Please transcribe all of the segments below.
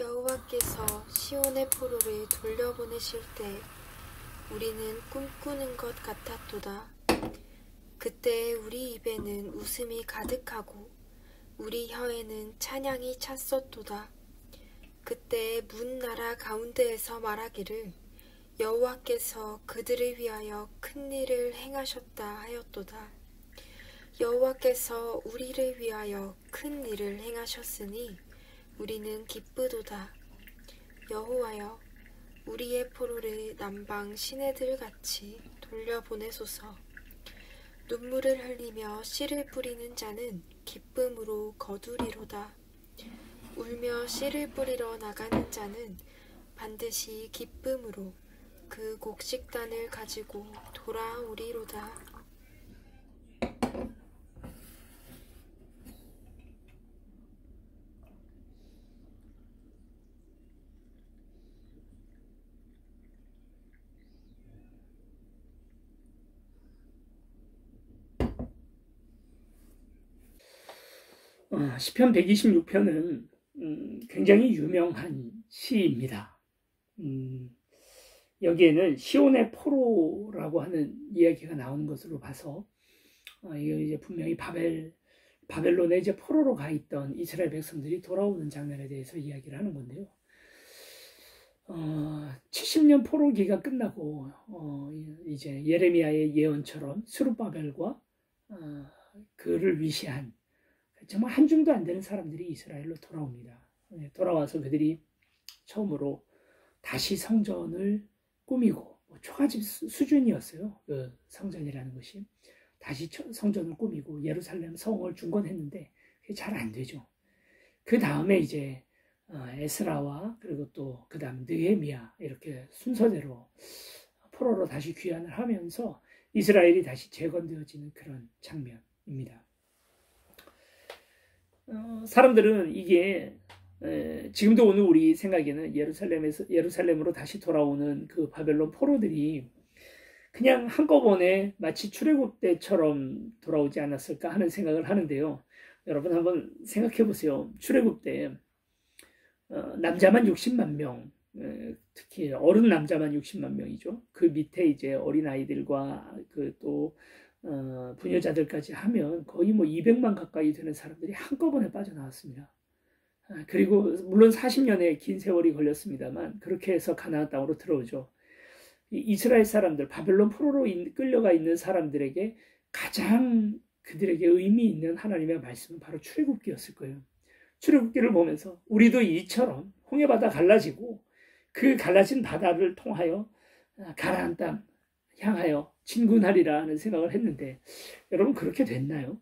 여호와께서 시온의 포로를 돌려보내실 때 우리는 꿈꾸는 것 같았도다. 그때 우리 입에는 웃음이 가득하고 우리 혀에는 찬양이 찼었도다. 그때 문 나라 가운데에서 말하기를 여호와께서 그들을 위하여 큰 일을 행하셨다 하였도다. 여호와께서 우리를 위하여 큰 일을 행하셨으니 우리는 기쁘도다. 여호와여, 우리의 포로를 남방 시내들 같이 돌려보내소서. 눈물을 흘리며 씨를 뿌리는 자는 기쁨으로 거두리로다. 울며 씨를 뿌리러 나가는 자는 반드시 기쁨으로 그 곡식단을 가지고 돌아오리로다. 시편 126편은 굉장히 유명한 시입니다. 여기에는 시온의 포로라고 하는 이야기가 나오는 것으로 봐서 이거 이제 분명히 바벨론에 이제 포로로 가 있던 이스라엘 백성들이 돌아오는 장면에 대해서 이야기를 하는 건데요. 70년 포로기가 끝나고 이제 예레미야의 예언처럼 스룹바벨과 그를 위시한 정말 한 줌도 안 되는 사람들이 이스라엘로 돌아옵니다. 돌아와서 그들이 처음으로 다시 성전을 꾸미고 초가집 수준이었어요. 그 성전이라는 것이 다시 성전을 꾸미고 예루살렘 성을 중건했는데 그게 잘 안 되죠. 그 다음에 이제 에스라와 그리고 또 그 다음 느헤미야 이렇게 순서대로 포로로 다시 귀환을 하면서 이스라엘이 다시 재건되어지는 그런 장면입니다. 사람들은 이게 지금도 오늘 우리 생각에는 예루살렘으로 다시 돌아오는 그 바벨론 포로들이 그냥 한꺼번에 마치 출애굽 때처럼 돌아오지 않았을까 하는 생각을 하는데요. 여러분 한번 생각해 보세요. 출애굽 때 남자만 60만 명, 특히 어른 남자만 60만 명이죠. 그 밑에 이제 어린 아이들과 그 또 부녀자들까지 하면 거의 뭐 200만 가까이 되는 사람들이 한꺼번에 빠져나왔습니다. 그리고 물론 40년의 긴 세월이 걸렸습니다만 그렇게 해서 가나안 땅으로 들어오죠. 이스라엘 사람들, 바벨론 포로로 끌려가 있는 사람들에게 가장 그들에게 의미 있는 하나님의 말씀은 바로 출애굽기였을 거예요. 출애굽기를 보면서 우리도 이처럼 홍해바다 갈라지고 그 갈라진 바다를 통하여 가나안 땅 향하여 진군하리라 하는 생각을 했는데 여러분 그렇게 됐나요?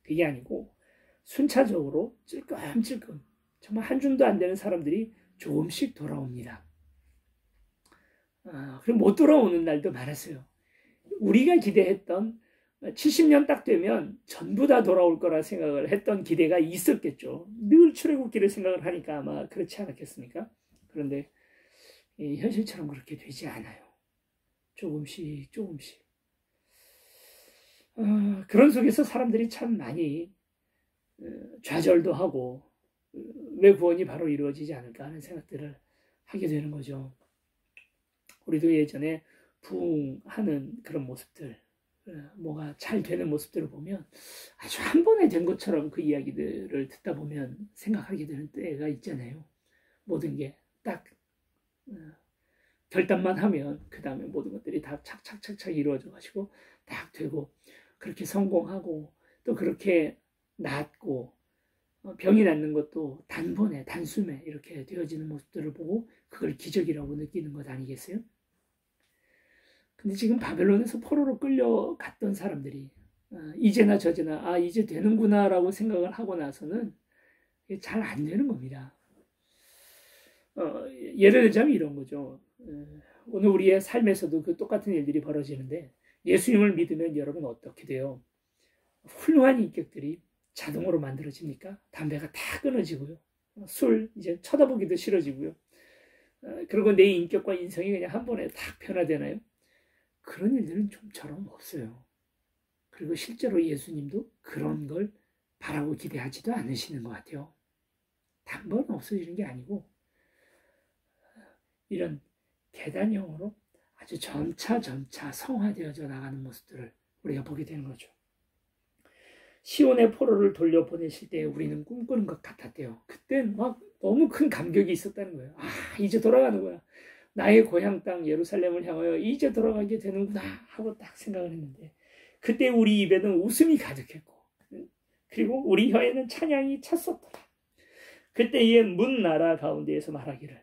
그게 아니고 순차적으로 찔끔찔끔 정말 한 줌도 안 되는 사람들이 조금씩 돌아옵니다. 그럼 못 돌아오는 날도 많았어요. 우리가 기대했던 70년 딱 되면 전부 다 돌아올 거라 생각을 했던 기대가 있었겠죠. 늘 출애굽기를 생각을 하니까 아마 그렇지 않았겠습니까? 그런데 현실처럼 그렇게 되지 않아요. 조금씩 그런 속에서 사람들이 참 많이 좌절도 하고 왜 구원이 바로 이루어지지 않을까 하는 생각들을 하게 되는 거죠. 우리도 예전에 부흥하는 그런 모습들, 뭐가 잘 되는 모습들을 보면 아주 한 번에 된 것처럼 그 이야기들을 듣다 보면 생각하게 되는 때가 있잖아요. 모든 게 딱 결단만 하면 그 다음에 모든 것들이 다 착착착착 이루어져 가지고 딱 되고 그렇게 성공하고 또 그렇게 낫고 병이 낫는 것도 단번에 단숨에 이렇게 되어지는 모습들을 보고 그걸 기적이라고 느끼는 것 아니겠어요? 근데 지금 바벨론에서 포로로 끌려갔던 사람들이 이제나 저제나 이제 되는구나 라고 생각을 하고 나서는 잘 안 되는 겁니다. 예를 들자면 이런 거죠. 오늘 우리의 삶에서도 그 똑같은 일들이 벌어지는데 예수님을 믿으면 여러분 어떻게 돼요? 훌륭한 인격들이 자동으로 만들어집니까? 담배가 다 끊어지고요. 술 이제 쳐다보기도 싫어지고요. 그리고 내 인격과 인성이 그냥 한 번에 딱 변화되나요? 그런 일들은 좀처럼 없어요. 그리고 실제로 예수님도 그런 걸 바라고 기대하지도 않으시는 것 같아요. 단번에 없어지는 게 아니고 이런 계단형으로 아주 점차 성화되어져 나가는 모습들을 우리가 보게 되는 거죠. 시온의 포로를 돌려보내실 때 우리는 꿈꾸는 것 같았대요. 그땐 막 너무 큰 감격이 있었다는 거예요. 이제 돌아가는 거야. 나의 고향 땅 예루살렘을 향하여 이제 돌아가게 되는구나 하고 딱 생각을 했는데, 그때 우리 입에는 웃음이 가득했고 그리고 우리 혀에는 찬양이 찼었더라. 그때의 문 나라 가운데에서 말하기를,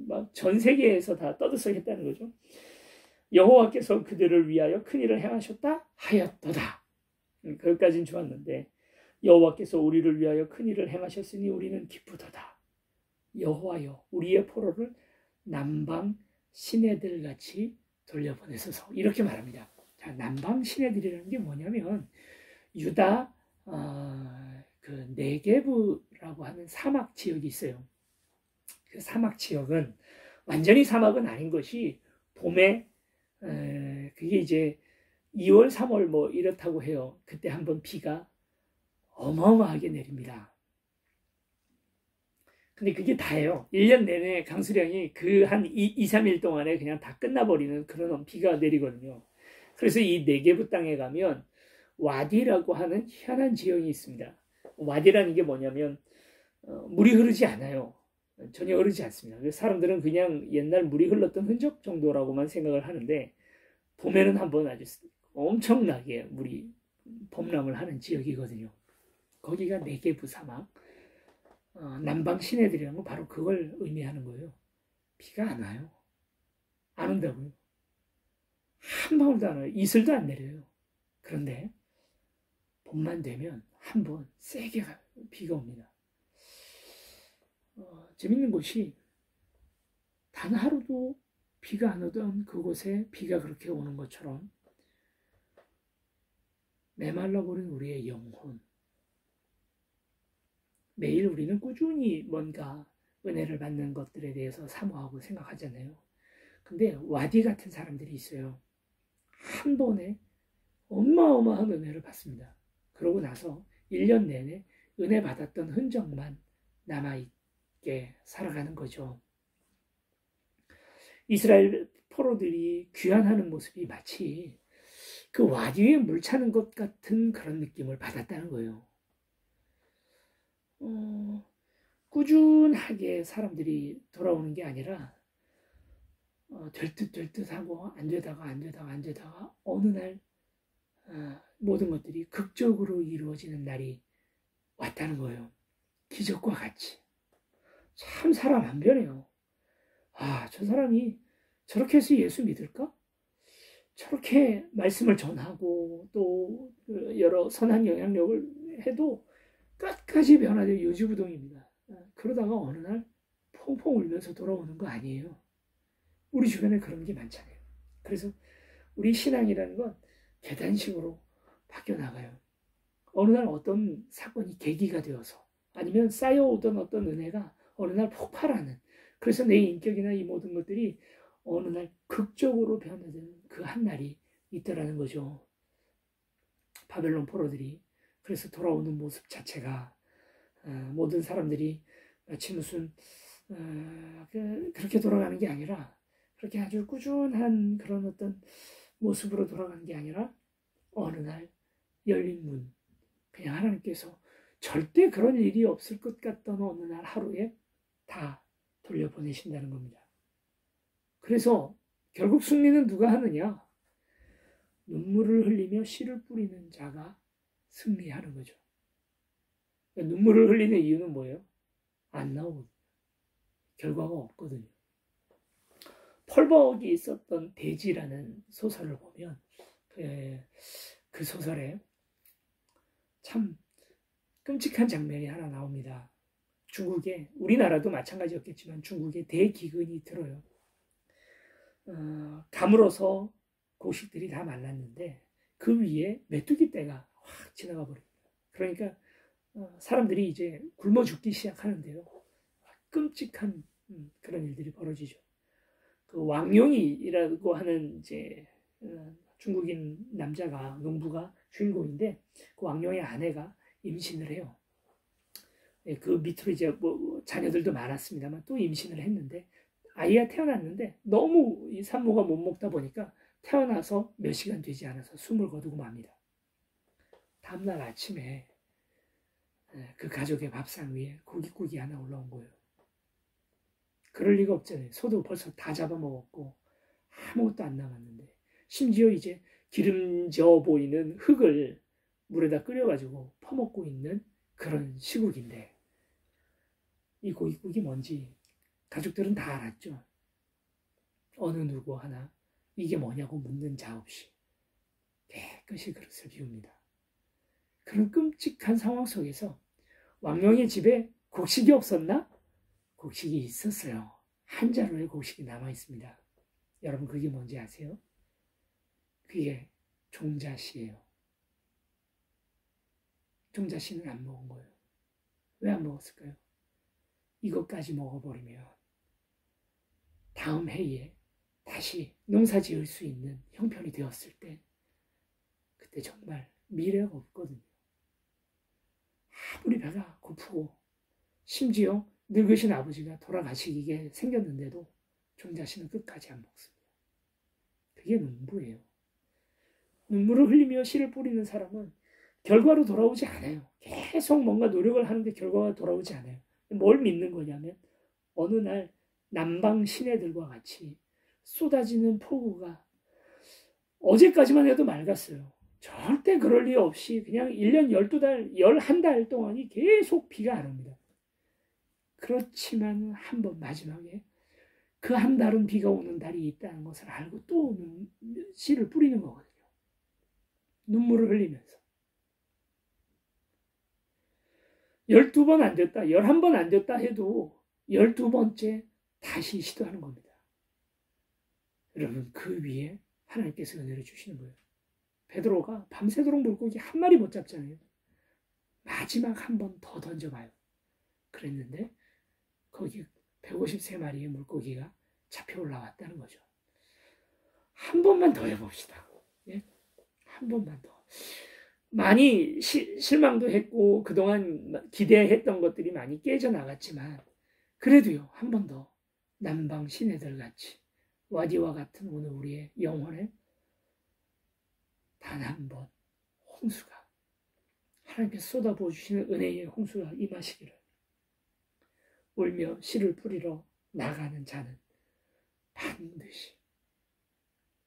막 전 세계에서 다 떠들썩했다는 거죠. 여호와께서 그들을 위하여 큰 일을 행하셨다 하였도다. 거기까지는 좋았는데, 여호와께서 우리를 위하여 큰 일을 행하셨으니 우리는 기쁘도다. 여호와여 우리의 포로를 남방 시내들 같이 돌려보내소서. 이렇게 말합니다. 자, 남방 시내들이라는 게 뭐냐면 유다 그 네게브라고 하는 사막 지역이 있어요. 그 사막 지역은 완전히 사막은 아닌 것이, 봄에 그게 이제 2월, 3월 뭐 이렇다고 해요. 그때 한번 비가 어마어마하게 내립니다. 근데 그게 다예요. 1년 내내 강수량이 그 한 2, 3일 동안에 그냥 다 끝나버리는 그런 비가 내리거든요. 그래서 이 네게브 땅에 가면 와디라고 하는 희한한 지형이 있습니다. 와디라는 게 뭐냐면 물이 흐르지 않아요. 전혀 흐르지 않습니다. 그래서 사람들은 그냥 옛날 물이 흘렀던 흔적 정도라고만 생각을 하는데, 봄에는 한번 아주 엄청나게 물이 범람을 하는 지역이거든요. 거기가 네게브 사막, 남방 시내들이라는 건 바로 그걸 의미하는 거예요. 비가 안 와요. 안 온다고요. 한 방울도 안 와요. 이슬도 안 내려요. 그런데 봄만 되면 한번 세게 비가 옵니다. 재밌는 것이, 단 하루도 비가 안 오던 그곳에 비가 그렇게 오는 것처럼 메말라버린 우리의 영혼, 매일 우리는 꾸준히 뭔가 은혜를 받는 것들에 대해서 사모하고 생각하잖아요. 근데 와디 같은 사람들이 있어요. 한 번에 어마어마한 은혜를 받습니다. 그러고 나서 1년 내내 은혜 받았던 흔적만 남아있게 살아가는 거죠. 이스라엘 포로들이 귀환하는 모습이 마치 그 와디 위에 물 차는 것 같은 그런 느낌을 받았다는 거예요. 꾸준하게 사람들이 돌아오는 게 아니라 될 듯 하고 안 되다가 어느 날 모든 것들이 극적으로 이루어지는 날이 왔다는 거예요. 기적과 같이. 참 사람 안 변해요. 저 사람이 저렇게 해서 예수 믿을까? 저렇게 말씀을 전하고 또 여러 선한 영향력을 해도 끝까지 변화되어 요지부동입니다. 그러다가 어느 날 펑펑 울면서 돌아오는 거 아니에요. 우리 주변에 그런 게 많잖아요. 그래서 우리 신앙이라는 건 계단식으로 바뀌어 나가요. 어느 날 어떤 사건이 계기가 되어서, 아니면 쌓여오던 어떤 은혜가 어느 날 폭발하는, 그래서 내 인격이나 이 모든 것들이 어느 날 극적으로 변화되는 그 한 날이 있더라는 거죠. 바벨론 포로들이 그래서 돌아오는 모습 자체가 모든 사람들이 마치 무슨 그렇게 돌아가는 게 아니라, 그렇게 아주 꾸준한 그런 어떤 모습으로 돌아가는 게 아니라, 어느 날 열린 문, 그냥 하나님께서 절대 그런 일이 없을 것 같던 어느 날 하루에 다 돌려보내신다는 겁니다. 그래서 결국 승리는 누가 하느냐? 눈물을 흘리며 씨를 뿌리는 자가 승리하는 거죠. 눈물을 흘리는 이유는 뭐예요? 안 나오거든요. 결과가 없거든요. 펄벅이 있었던 돼지라는 소설을 보면 그 소설에 참 끔찍한 장면이 하나 나옵니다. 중국에, 우리나라도 마찬가지였겠지만 중국에 대기근이 들어요. 가물어서 곡식들이 다 말랐는데 그 위에 메뚜기 떼가 확 지나가 버립니다. 그러니까 사람들이 이제 굶어 죽기 시작하는데요. 끔찍한 그런 일들이 벌어지죠. 그 왕용이라고 하는 이제 중국인 남자가, 농부가 주인공인데, 그 왕용의 아내가 임신을 해요. 그 밑으로 이제 뭐 자녀들도 많았습니다만 또 임신을 했는데 아이가 태어났는데 너무 이 산모가 못 먹다 보니까 태어나서 몇 시간 되지 않아서 숨을 거두고 맙니다. 다음날 아침에 그 가족의 밥상 위에 고깃국이 하나 올라온 거예요. 그럴 리가 없잖아요. 소도 벌써 다 잡아먹었고 아무것도 안 남았는데 심지어 이제 기름져 보이는 흙을 물에다 끓여가지고 퍼먹고 있는 그런 시국인데 이 고깃국이 뭔지 가족들은 다 알았죠. 어느 누구 하나 이게 뭐냐고 묻는 자 없이 깨끗이 그릇을 비웁니다. 그런 끔찍한 상황 속에서 왕명의 집에 곡식이 없었나? 곡식이 있었어요. 한 자루의 곡식이 남아 있습니다. 여러분 그게 뭔지 아세요? 그게 종자씨예요. 종자씨는 안 먹은 거예요. 왜 안 먹었을까요? 이것까지 먹어버리면 다음 해에 다시 농사 지을 수 있는 형편이 되었을 때 그때 정말 미래가 없거든요. 아무리 배가 고프고 심지어 늙으신 아버지가 돌아가시게 생겼는데도 종자씨는 끝까지 안 먹습니다. 그게 농부예요. 눈물을 흘리며 씨를 뿌리는 사람은 결과로 돌아오지 않아요. 계속 뭔가 노력을 하는데 결과가 돌아오지 않아요. 뭘 믿는 거냐면 어느 날 남방 시내들과 같이 쏟아지는 폭우가 어제까지만 해도 맑았어요. 절대 그럴 리 없이 그냥 1년 12달, 11달 동안이 계속 비가 안 옵니다. 그렇지만 한 번 마지막에 그 한 달은 비가 오는 달이 있다는 것을 알고 또 씨를 뿌리는 거거든요. 눈물을 흘리면서. 12번 안 됐다, 11번 안 됐다 해도 12번째 다시 시도하는 겁니다. 여러분 그 위에 하나님께서 은혜를 주시는 거예요. 베드로가 밤새도록 물고기 한 마리 못 잡잖아요. 마지막 한 번 더 던져봐요. 그랬는데 거기 153마리의 물고기가 잡혀 올라왔다는 거죠. 한 번만 더 해봅시다. 예? 한 번만 더. 많이 실망도 했고 그동안 기대했던 것들이 많이 깨져나갔지만 그래도요 한 번 더 남방 시내들 같이 와디와 같은 오늘 우리의 영혼에 단 한 번 홍수가 하나님께서 쏟아부어 주시는 은혜의 홍수가 임하시기를 울며 씨를 뿌리러 나가는 자는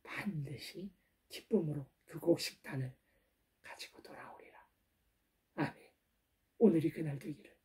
반드시 기쁨으로 그 곡식단을 가지고 돌아오리라. 아멘. 오늘이 그날 되기를